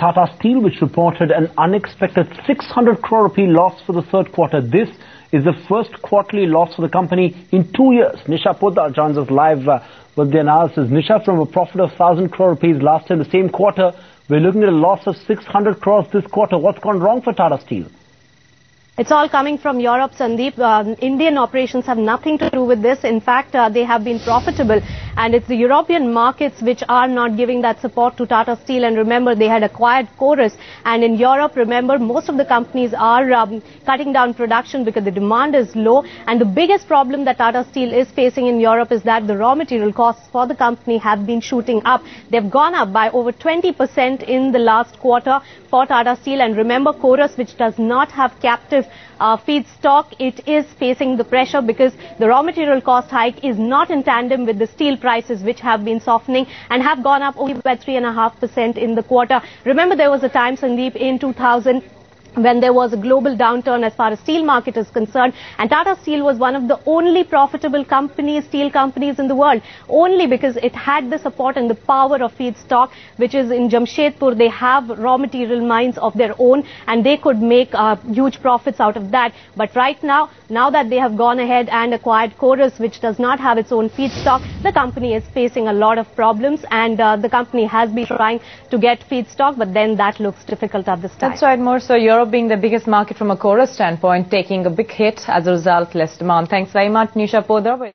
Tata Steel, which reported an unexpected 600 crore rupee loss for the third quarter. This is the first quarterly loss for the company in 2 years. Nisha Poddar joins us live with the analysis. Nisha, from a profit of 1,000 crore rupees last year, the same quarter, we're looking at a loss of 600 crores this quarter. What's gone wrong for Tata Steel? It's all coming from Europe, Sandeep. Indian operations have nothing to do with this. In fact, they have been profitable, and it's the European markets which are not giving that support to Tata Steel. And remember, they had acquired Chorus, and in Europe, remember, most of the companies are cutting down production because the demand is low. And the biggest problem that Tata Steel is facing in Europe is that the raw material costs for the company have been shooting up. They've gone up by over 20% in the last quarter for Tata Steel. And remember, Chorus, which does not have captive feedstock, it is facing the pressure because the raw material cost hike is not in tandem with the steel prices, which have been softening and have gone up only by 3.5% in the quarter. Remember, there was a time, Sandeep, in 2000 when there was a global downturn as far as steel market is concerned, and Tata Steel was one of the only profitable steel companies in the world, only because it had the support and the power of feedstock, which is in Jamshedpur. They have raw material mines of their own, and they could make huge profits out of that. But right now that they have gone ahead and acquired Chorus, which does not have its own feedstock, the company is facing a lot of problems, and the company has been trying to get feedstock, but then that looks difficult at this time. That's right, more so Europe being the biggest market from a Chorus standpoint, taking a big hit as a result, less demand. Thanks very much, Nisha Poddar.